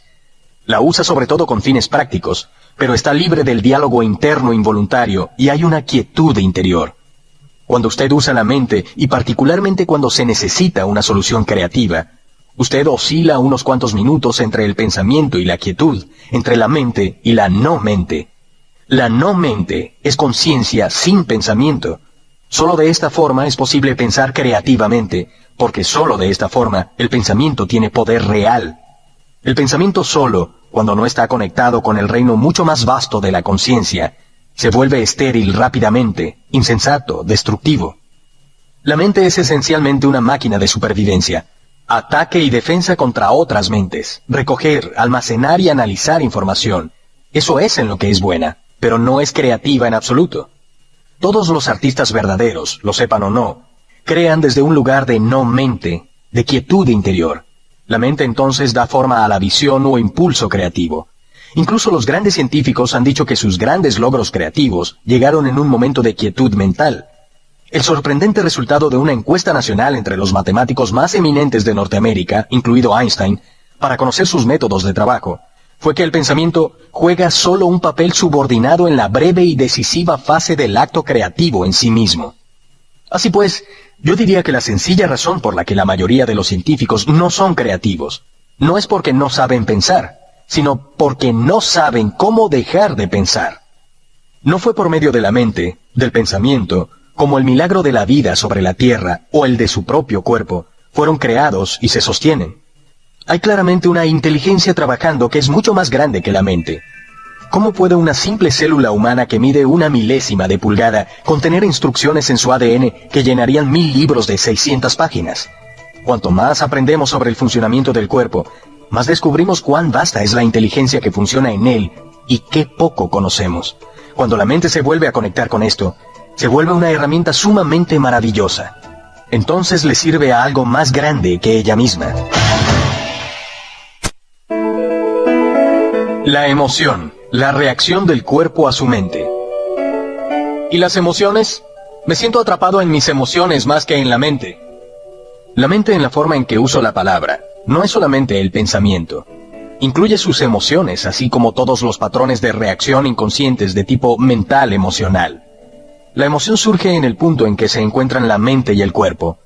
La usa sobre todo con fines prácticos, pero está libre del diálogo interno involuntario y hay una quietud interior. Cuando usted usa la mente, y particularmente cuando se necesita una solución creativa, usted oscila unos cuantos minutos entre el pensamiento y la quietud, entre la mente y la no mente. La no mente es conciencia sin pensamiento. Solo de esta forma es posible pensar creativamente, porque solo de esta forma el pensamiento tiene poder real. El pensamiento solo, cuando no está conectado con el reino mucho más vasto de la conciencia, se vuelve estéril rápidamente, insensato, destructivo. La mente es esencialmente una máquina de supervivencia, ataque y defensa contra otras mentes, recoger, almacenar y analizar información. Eso es en lo que es buena, pero no es creativa en absoluto. Todos los artistas verdaderos, lo sepan o no, crean desde un lugar de no mente, de quietud interior. La mente entonces da forma a la visión o impulso creativo. Incluso los grandes científicos han dicho que sus grandes logros creativos llegaron en un momento de quietud mental. El sorprendente resultado de una encuesta nacional entre los matemáticos más eminentes de Norteamérica, incluido Einstein, para conocer sus métodos de trabajo, fue que el pensamiento juega solo un papel subordinado en la breve y decisiva fase del acto creativo en sí mismo. Así pues, yo diría que la sencilla razón por la que la mayoría de los científicos no son creativos, no es porque no saben pensar, sino porque no saben cómo dejar de pensar. No fue por medio de la mente, del pensamiento, como el milagro de la vida sobre la tierra o el de su propio cuerpo, fueron creados y se sostienen. Hay claramente una inteligencia trabajando que es mucho más grande que la mente. ¿Cómo puede una simple célula humana que mide 1/1000 de pulgada contener instrucciones en su ADN que llenarían 1000 libros de 600 páginas? Cuanto más aprendemos sobre el funcionamiento del cuerpo, más descubrimos cuán vasta es la inteligencia que funciona en él y qué poco conocemos. Cuando la mente se vuelve a conectar con esto, se vuelve una herramienta sumamente maravillosa. Entonces le sirve a algo más grande que ella misma. La emoción, la reacción del cuerpo a su mente. ¿Y las emociones? Me siento atrapado en mis emociones más que en la mente. La mente, en la forma en que uso la palabra, no es solamente el pensamiento. Incluye sus emociones, así como todos los patrones de reacción inconscientes de tipo mental emocional. La emoción surge en el punto en que se encuentran la mente y el cuerpo.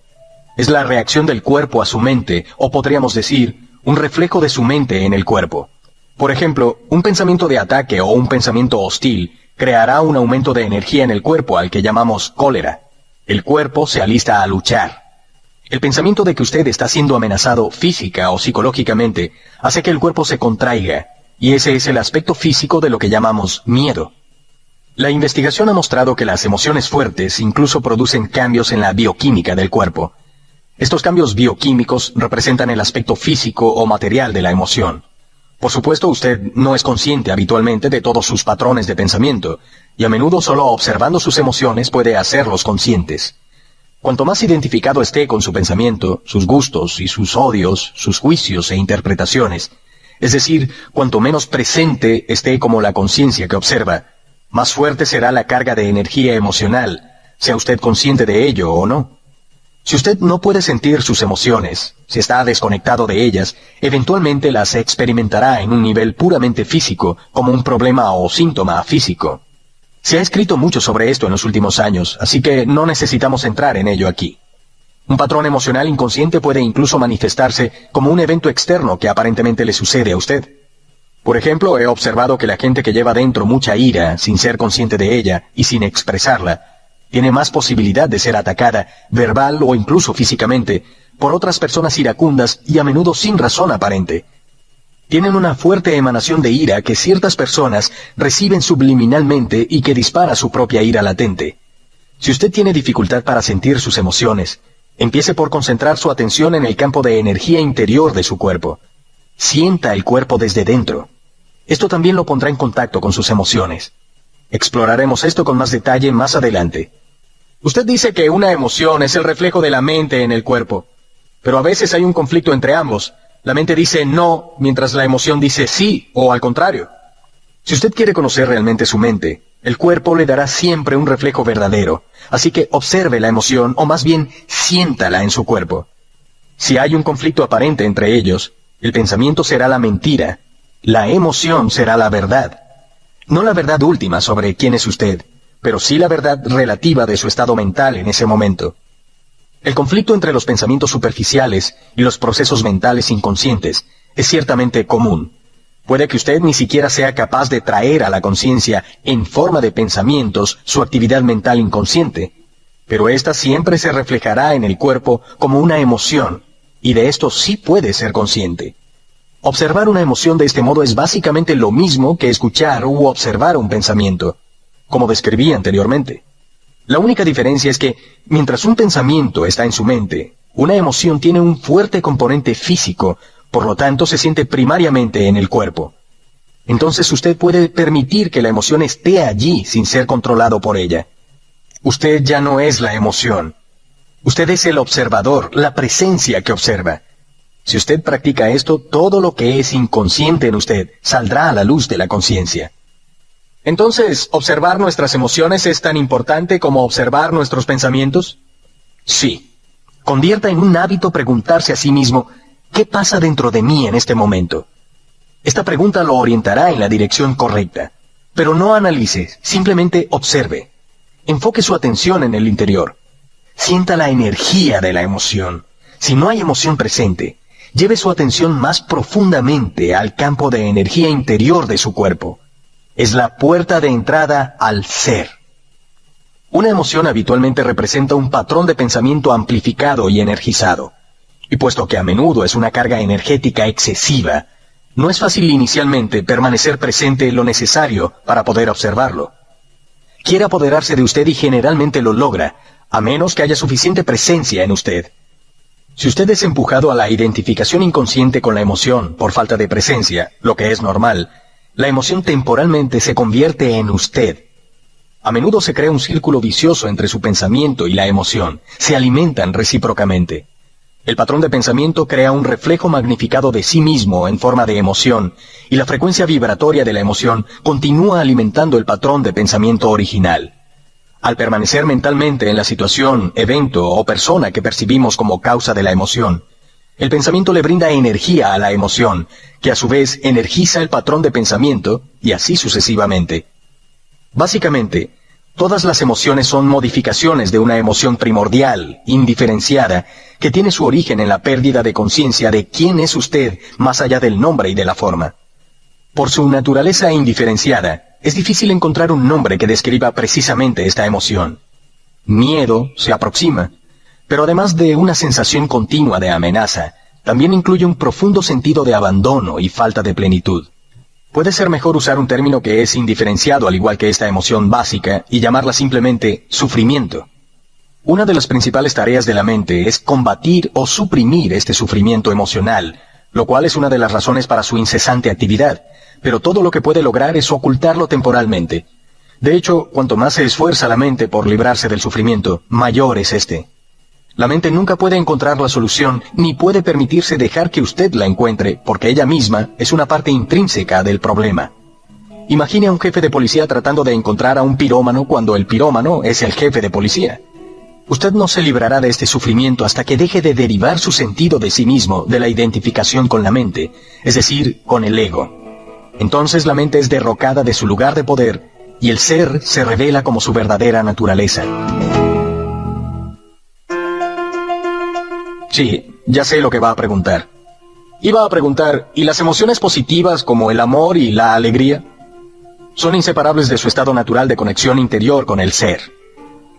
Es la reacción del cuerpo a su mente, o podríamos decir, un reflejo de su mente en el cuerpo. Por ejemplo, un pensamiento de ataque o un pensamiento hostil creará un aumento de energía en el cuerpo al que llamamos cólera. El cuerpo se alista a luchar. El pensamiento de que usted está siendo amenazado física o psicológicamente hace que el cuerpo se contraiga, y ese es el aspecto físico de lo que llamamos miedo. La investigación ha mostrado que las emociones fuertes incluso producen cambios en la bioquímica del cuerpo. Estos cambios bioquímicos representan el aspecto físico o material de la emoción. Por supuesto, usted no es consciente habitualmente de todos sus patrones de pensamiento, y a menudo solo observando sus emociones puede hacerlos conscientes. Cuanto más identificado esté con su pensamiento, sus gustos y sus odios, sus juicios e interpretaciones, es decir, cuanto menos presente esté como la conciencia que observa, más fuerte será la carga de energía emocional, sea usted consciente de ello o no. Si usted no puede sentir sus emociones, si está desconectado de ellas, eventualmente las experimentará en un nivel puramente físico, como un problema o síntoma físico. Se ha escrito mucho sobre esto en los últimos años, así que no necesitamos entrar en ello aquí. Un patrón emocional inconsciente puede incluso manifestarse como un evento externo que aparentemente le sucede a usted. Por ejemplo, he observado que la gente que lleva dentro mucha ira, sin ser consciente de ella y sin expresarla, tiene más posibilidad de ser atacada, verbal o incluso físicamente, por otras personas iracundas y a menudo sin razón aparente. Tienen una fuerte emanación de ira que ciertas personas reciben subliminalmente y que dispara su propia ira latente. Si usted tiene dificultad para sentir sus emociones, empiece por concentrar su atención en el campo de energía interior de su cuerpo. Sienta el cuerpo desde dentro. Esto también lo pondrá en contacto con sus emociones. Exploraremos esto con más detalle más adelante. Usted dice que una emoción es el reflejo de la mente en el cuerpo, pero a veces hay un conflicto entre ambos. La mente dice no, mientras la emoción dice sí, o al contrario. Si usted quiere conocer realmente su mente, el cuerpo le dará siempre un reflejo verdadero, así que observe la emoción, o más bien, siéntala en su cuerpo. Si hay un conflicto aparente entre ellos, el pensamiento será la mentira, la emoción será la verdad. No la verdad última sobre quién es usted, pero sí la verdad relativa de su estado mental en ese momento. El conflicto entre los pensamientos superficiales y los procesos mentales inconscientes es ciertamente común. Puede que usted ni siquiera sea capaz de traer a la conciencia en forma de pensamientos su actividad mental inconsciente, pero ésta siempre se reflejará en el cuerpo como una emoción, y de esto sí puede ser consciente. Observar una emoción de este modo es básicamente lo mismo que escuchar u observar un pensamiento, como describí anteriormente. La única diferencia es que, mientras un pensamiento está en su mente, una emoción tiene un fuerte componente físico, por lo tanto se siente primariamente en el cuerpo. Entonces usted puede permitir que la emoción esté allí sin ser controlado por ella. Usted ya no es la emoción. Usted es el observador, la presencia que observa. Si usted practica esto, todo lo que es inconsciente en usted saldrá a la luz de la conciencia. Entonces, ¿observar nuestras emociones es tan importante como observar nuestros pensamientos? Sí. Convierta en un hábito preguntarse a sí mismo, ¿qué pasa dentro de mí en este momento? Esta pregunta lo orientará en la dirección correcta. Pero no analice, simplemente observe. Enfoque su atención en el interior. Sienta la energía de la emoción. Si no hay emoción presente, lleve su atención más profundamente al campo de energía interior de su cuerpo. Es la puerta de entrada al ser. Una emoción habitualmente representa un patrón de pensamiento amplificado y energizado. Y puesto que a menudo es una carga energética excesiva, no es fácil inicialmente permanecer presente lo necesario para poder observarlo. Quiere apoderarse de usted y generalmente lo logra, a menos que haya suficiente presencia en usted. Si usted es empujado a la identificación inconsciente con la emoción por falta de presencia, lo que es normal, la emoción temporalmente se convierte en usted. A menudo se crea un círculo vicioso entre su pensamiento y la emoción. Se alimentan recíprocamente. El patrón de pensamiento crea un reflejo magnificado de sí mismo en forma de emoción, y la frecuencia vibratoria de la emoción continúa alimentando el patrón de pensamiento original. Al permanecer mentalmente en la situación, evento o persona que percibimos como causa de la emoción, el pensamiento le brinda energía a la emoción, que a su vez energiza el patrón de pensamiento, y así sucesivamente. Básicamente, todas las emociones son modificaciones de una emoción primordial, indiferenciada, que tiene su origen en la pérdida de conciencia de quién es usted más allá del nombre y de la forma. Por su naturaleza indiferenciada, es difícil encontrar un nombre que describa precisamente esta emoción. Miedo se aproxima, pero además de una sensación continua de amenaza, también incluye un profundo sentido de abandono y falta de plenitud. Puede ser mejor usar un término que es indiferenciado al igual que esta emoción básica y llamarla simplemente sufrimiento. Una de las principales tareas de la mente es combatir o suprimir este sufrimiento emocional, lo cual es una de las razones para su incesante actividad, pero todo lo que puede lograr es ocultarlo temporalmente. De hecho, cuanto más se esfuerza la mente por librarse del sufrimiento, mayor es este. La mente nunca puede encontrar la solución, ni puede permitirse dejar que usted la encuentre, porque ella misma es una parte intrínseca del problema. Imagine a un jefe de policía tratando de encontrar a un pirómano cuando el pirómano es el jefe de policía. Usted no se librará de este sufrimiento hasta que deje de derivar su sentido de sí mismo de la identificación con la mente, es decir, con el ego. Entonces la mente es derrocada de su lugar de poder y el ser se revela como su verdadera naturaleza. Sí, ya sé lo que va a preguntar. Iba a preguntar, ¿y las emociones positivas como el amor y la alegría? Son inseparables de su estado natural de conexión interior con el ser.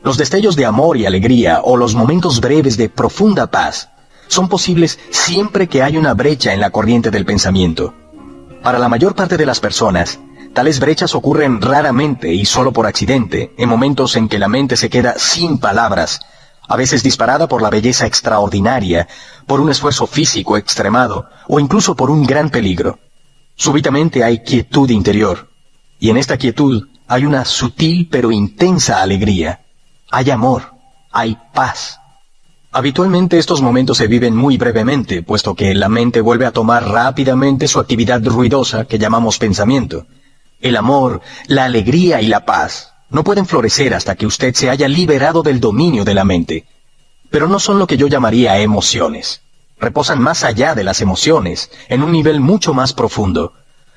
Los destellos de amor y alegría o los momentos breves de profunda paz son posibles siempre que hay una brecha en la corriente del pensamiento. Para la mayor parte de las personas, tales brechas ocurren raramente y solo por accidente, en momentos en que la mente se queda sin palabras, a veces disparada por la belleza extraordinaria, por un esfuerzo físico extremado o incluso por un gran peligro. Súbitamente hay quietud interior, y en esta quietud hay una sutil pero intensa alegría. Hay amor, hay paz. Habitualmente estos momentos se viven muy brevemente, puesto que la mente vuelve a tomar rápidamente su actividad ruidosa que llamamos pensamiento. El amor, la alegría y la paz no pueden florecer hasta que usted se haya liberado del dominio de la mente. Pero no son lo que yo llamaría emociones. Reposan más allá de las emociones, en un nivel mucho más profundo.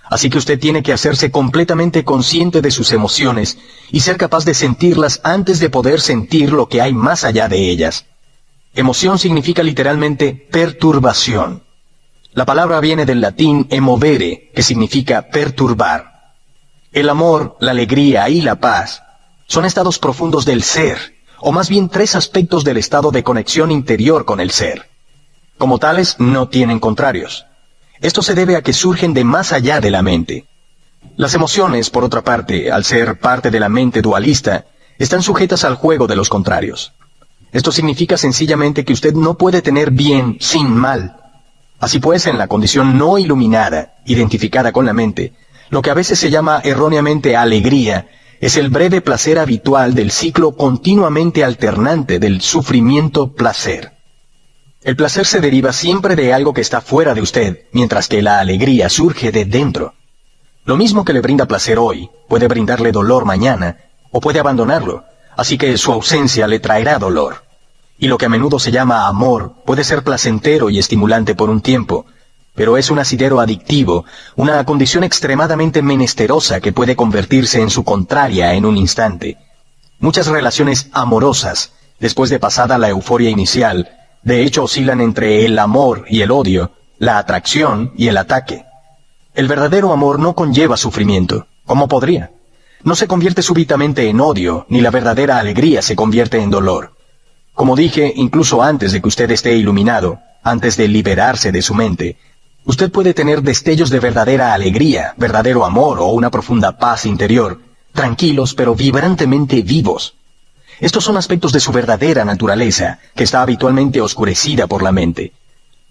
Así que usted tiene que hacerse completamente consciente de sus emociones y ser capaz de sentirlas antes de poder sentir lo que hay más allá de ellas. Emoción significa literalmente perturbación. La palabra viene del latín emovere, que significa perturbar. El amor, la alegría y la paz son estados profundos del ser, o más bien tres aspectos del estado de conexión interior con el ser. Como tales, no tienen contrarios. Esto se debe a que surgen de más allá de la mente. Las emociones, por otra parte, al ser parte de la mente dualista, están sujetas al juego de los contrarios. Esto significa sencillamente que usted no puede tener bien sin mal. Así pues, en la condición no iluminada, identificada con la mente, lo que a veces se llama erróneamente alegría, es el breve placer habitual del ciclo continuamente alternante del sufrimiento-placer. El placer se deriva siempre de algo que está fuera de usted, mientras que la alegría surge de dentro. Lo mismo que le brinda placer hoy, puede brindarle dolor mañana, o puede abandonarlo, así que su ausencia le traerá dolor. Y lo que a menudo se llama amor puede ser placentero y estimulante por un tiempo, pero es un asidero adictivo, una condición extremadamente menesterosa que puede convertirse en su contraria en un instante. Muchas relaciones amorosas, después de pasada la euforia inicial, de hecho oscilan entre el amor y el odio, la atracción y el ataque. El verdadero amor no conlleva sufrimiento. ¿Cómo podría? No se convierte súbitamente en odio, ni la verdadera alegría se convierte en dolor. Como dije, incluso antes de que usted esté iluminado, antes de liberarse de su mente, usted puede tener destellos de verdadera alegría, verdadero amor o una profunda paz interior, tranquilos pero vibrantemente vivos. Estos son aspectos de su verdadera naturaleza, que está habitualmente oscurecida por la mente.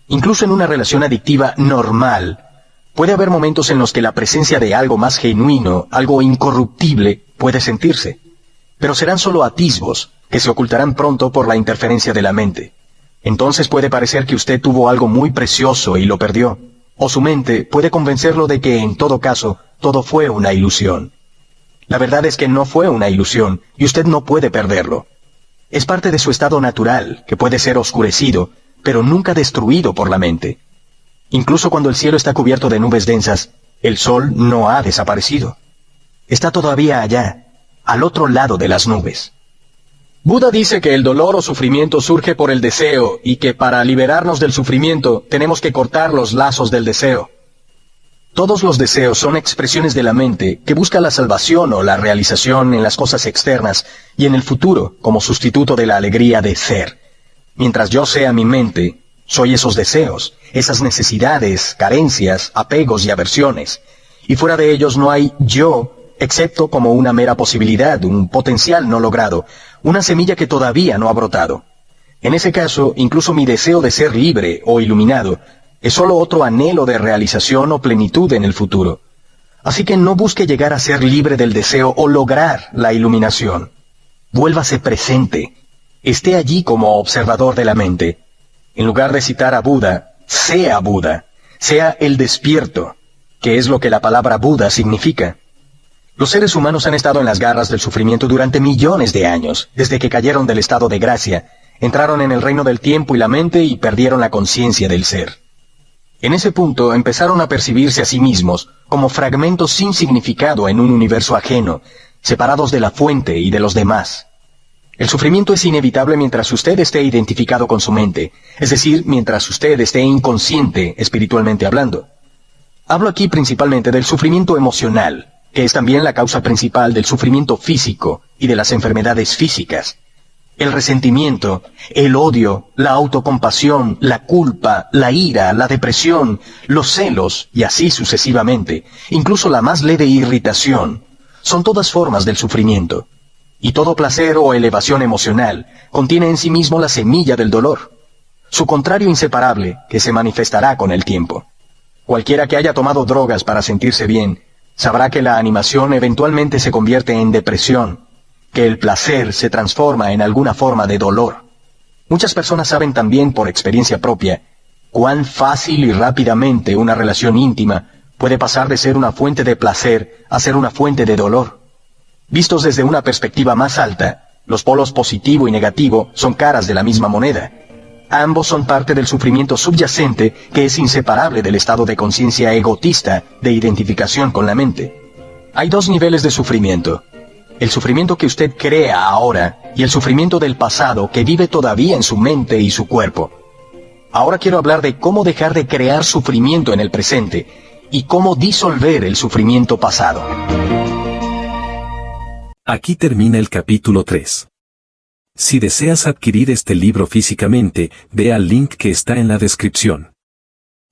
Incluso en una relación adictiva normal, puede haber momentos en los que la presencia de algo más genuino, algo incorruptible, puede sentirse. Pero serán solo atisbos, que se ocultarán pronto por la interferencia de la mente. Entonces puede parecer que usted tuvo algo muy precioso y lo perdió, o su mente puede convencerlo de que, en todo caso, todo fue una ilusión. La verdad es que no fue una ilusión, y usted no puede perderlo. Es parte de su estado natural, que puede ser oscurecido, pero nunca destruido por la mente. Incluso cuando el cielo está cubierto de nubes densas, el sol no ha desaparecido. Está todavía allá, al otro lado de las nubes. Buda dice que el dolor o sufrimiento surge por el deseo, y que para liberarnos del sufrimiento tenemos que cortar los lazos del deseo. Todos los deseos son expresiones de la mente que busca la salvación o la realización en las cosas externas y en el futuro como sustituto de la alegría de ser. Mientras yo sea mi mente, soy esos deseos, esas necesidades, carencias, apegos y aversiones. Y fuera de ellos no hay yo, excepto como una mera posibilidad, un potencial no logrado, una semilla que todavía no ha brotado. En ese caso, incluso mi deseo de ser libre o iluminado es solo otro anhelo de realización o plenitud en el futuro. Así que no busque llegar a ser libre del deseo o lograr la iluminación. Vuélvase presente. Esté allí como observador de la mente. En lugar de citar a Buda, sea el despierto, que es lo que la palabra Buda significa. Los seres humanos han estado en las garras del sufrimiento durante millones de años, desde que cayeron del estado de gracia, entraron en el reino del tiempo y la mente y perdieron la conciencia del ser. En ese punto empezaron a percibirse a sí mismos como fragmentos sin significado en un universo ajeno, separados de la fuente y de los demás. El sufrimiento es inevitable mientras usted esté identificado con su mente, es decir, mientras usted esté inconsciente espiritualmente hablando. Hablo aquí principalmente del sufrimiento emocional, que es también la causa principal del sufrimiento físico y de las enfermedades físicas. El resentimiento, el odio, la autocompasión, la culpa, la ira, la depresión, los celos, y así sucesivamente, incluso la más leve irritación, son todas formas del sufrimiento. Y todo placer o elevación emocional contiene en sí mismo la semilla del dolor, su contrario inseparable, que se manifestará con el tiempo. Cualquiera que haya tomado drogas para sentirse bien, sabrá que la animación eventualmente se convierte en depresión, que el placer se transforma en alguna forma de dolor. Muchas personas saben también por experiencia propia cuán fácil y rápidamente una relación íntima puede pasar de ser una fuente de placer a ser una fuente de dolor. Vistos desde una perspectiva más alta, los polos positivo y negativo son caras de la misma moneda. Ambos son parte del sufrimiento subyacente que es inseparable del estado de conciencia egotista de identificación con la mente. Hay dos niveles de sufrimiento: el sufrimiento que usted crea ahora y el sufrimiento del pasado que vive todavía en su mente y su cuerpo. Ahora quiero hablar de cómo dejar de crear sufrimiento en el presente y cómo disolver el sufrimiento pasado. Aquí termina el capítulo 3. Si deseas adquirir este libro físicamente, ve al link que está en la descripción.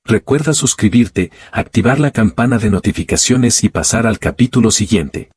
Recuerda suscribirte, activar la campana de notificaciones y pasar al capítulo siguiente.